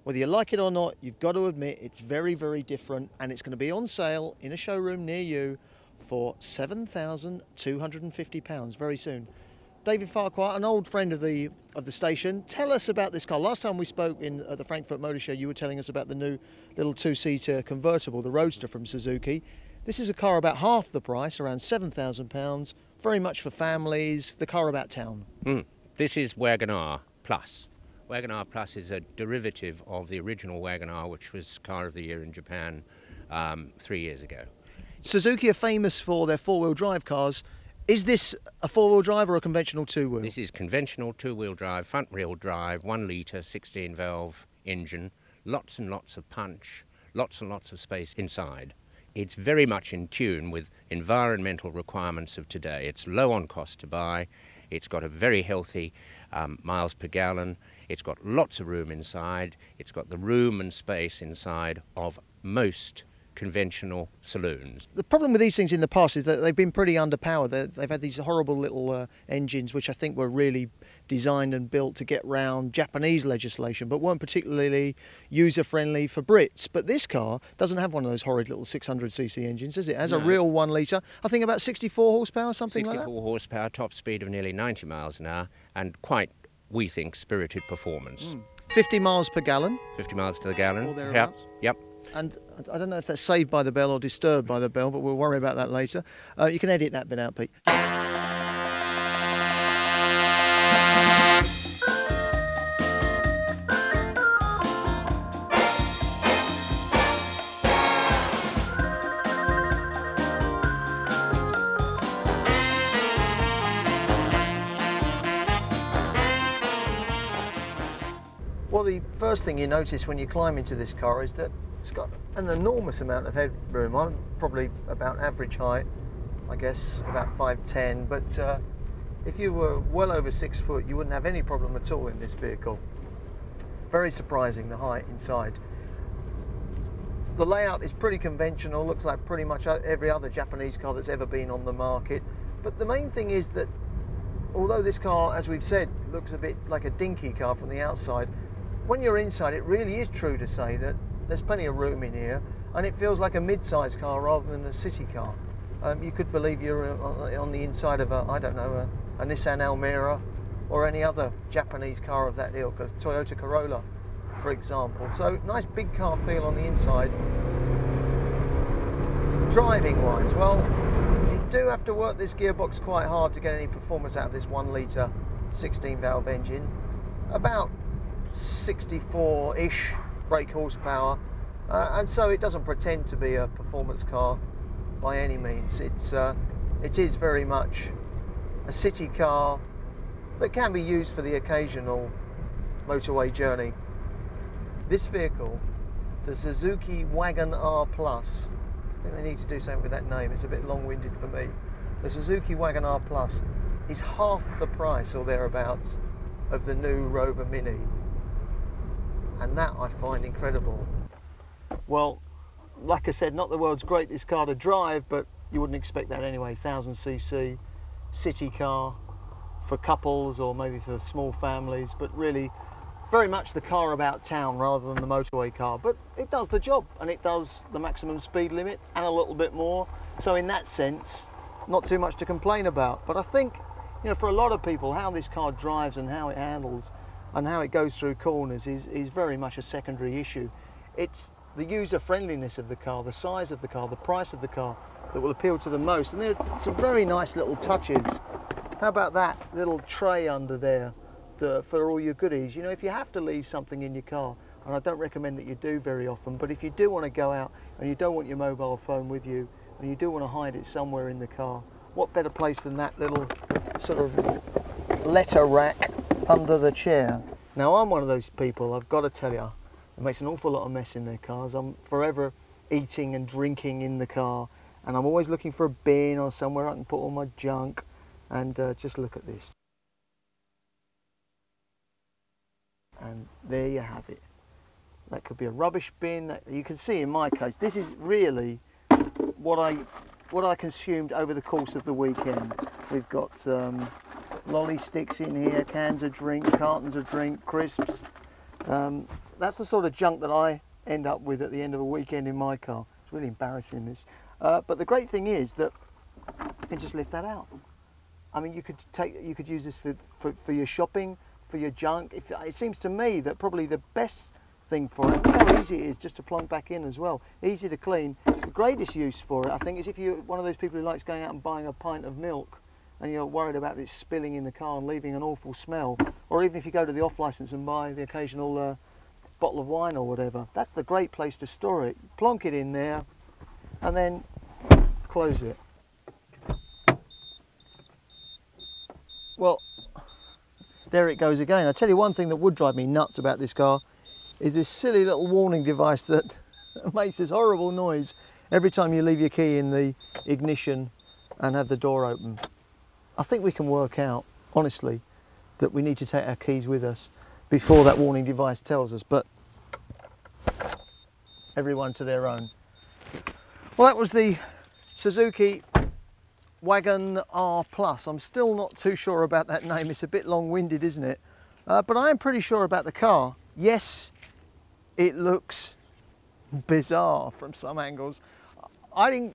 Whether you like it or not, you've got to admit it's very, very different, and it's going to be on sale in a showroom near you for £7,250 very soon. David Farquar, an old friend of the station, tell us about this car. Last time we spoke at the Frankfurt Motor Show, you were telling us about the new little two-seater convertible, the Roadster from Suzuki. This is a car about half the price, around £7,000, very much for families, the car about town. This is Wagon R Plus. Wagon R Plus is a derivative of the original Wagon R, which was Car of the Year in Japan 3 years ago. Suzuki are famous for their four-wheel drive cars. Is this a four-wheel drive or a conventional two-wheel? This is conventional two-wheel drive, front-wheel drive, 1 litre, 16-valve engine, lots and lots of punch, lots and lots of space inside. It's very much in tune with environmental requirements of today. It's low on cost to buy. It's got a very healthy miles per gallon. It's got lots of room inside. It's got the room and space inside of most conventional saloons. The problem with these things in the past is that they've been pretty underpowered. They've had these horrible little engines which I think were really designed and built to get round Japanese legislation, but weren't particularly user-friendly for Brits. But this car doesn't have one of those horrid little 600cc engines, does it? It has a real 1 litre, I think about 64 horsepower, something like that? 64 horsepower, top speed of nearly 90 miles an hour, and quite, we think, spirited performance. 50 miles per gallon. 50 miles to the gallon. Or thereabouts. Yep. And I don't know if that's saved by the bell or disturbed by the bell, but we'll worry about that later. You can edit that bit out, Pete. Well, the first thing you notice when you climb into this car is that it's got an enormous amount of headroom. I'm probably about average height, I guess, about 5'10", but if you were well over 6 foot, you wouldn't have any problem at all in this vehicle. Very surprising, the height inside. The layout is pretty conventional, looks like pretty much every other Japanese car that's ever been on the market. But the main thing is that, although this car, as we've said, looks a bit like a dinky car from the outside, when you're inside, it really is true to say that there's plenty of room in here, and it feels like a mid-size car rather than a city car. You could believe you're on the inside of a, I don't know, a Nissan Almera or any other Japanese car of that ilk, a Toyota Corolla, for example. So nice big car feel on the inside. Driving-wise, well, you do have to work this gearbox quite hard to get any performance out of this 1 litre 16-valve engine. About 64-ish brake horsepower, and so it doesn't pretend to be a performance car by any means. It is very much a city car that can be used for the occasional motorway journey. This vehicle, the Suzuki Wagon R Plus, I think they need to do something with that name, it's a bit long-winded for me. The Suzuki Wagon R Plus is half the price or thereabouts of the new Rover Mini. And that I find incredible. Well, like I said, not the world's greatest car to drive, but you wouldn't expect that anyway. 1000cc city car for couples or maybe for small families, but really very much the car about town rather than the motorway car. But it does the job, and it does the maximum speed limit and a little bit more. So in that sense, not too much to complain about. But I think, you know, for a lot of people, how this car drives and how it handles and how it goes through corners is very much a secondary issue. It's the user-friendliness of the car, the size of the car, the price of the car that will appeal to the most. And there are some very nice little touches. How about that little tray under there for all your goodies? You know, if you have to leave something in your car, and I don't recommend that you do very often, but if you do want to go out and you don't want your mobile phone with you and you do want to hide it somewhere in the car, what better place than that little sort of letter rack under the chair. Now, I'm one of those people, I've got to tell you, that makes an awful lot of mess in their cars. I'm forever eating and drinking in the car, and I'm always looking for a bin or somewhere I can put all my junk. And just look at this. And there you have it. That could be a rubbish bin. You can see in my case, this is really what I consumed over the course of the weekend. We've got lolly sticks in here, cans of drink, cartons of drink, crisps, that's the sort of junk that I end up with at the end of a weekend in my car. It's really embarrassing, this. But the great thing is that you can just lift that out. I mean, you could use this for your shopping, for your junk. It seems to me that probably the best thing for it, look how easy it is just to plonk back in as well. Easy to clean. The greatest use for it, I think, is if you're one of those people who likes going out and buying a pint of milk and you're worried about it spilling in the car and leaving an awful smell, or even if you go to the off license and buy the occasional bottle of wine or whatever. That's the great place to store it. Plonk it in there and then close it. Well, there it goes again. I tell you one thing that would drive me nuts about this car is this silly little warning device that makes this horrible noise every time you leave your key in the ignition and have the door open. I think we can work out, honestly, that we need to take our keys with us before that warning device tells us, but everyone to their own. Well, that was the Suzuki Wagon R Plus. I'm still not too sure about that name. It's a bit long-winded, isn't it? But I am pretty sure about the car. Yes, it looks bizarre from some angles. I think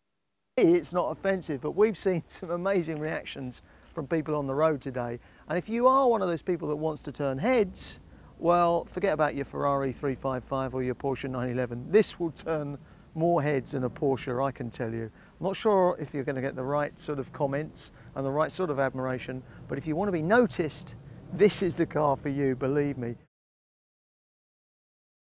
it's not offensive, but we've seen some amazing reactions from people on the road today. And if you are one of those people that wants to turn heads, well, forget about your Ferrari 355 or your Porsche 911. This will turn more heads than a Porsche, I can tell you. I'm not sure if you're going to get the right sort of comments and the right sort of admiration, but if you want to be noticed, this is the car for you, believe me.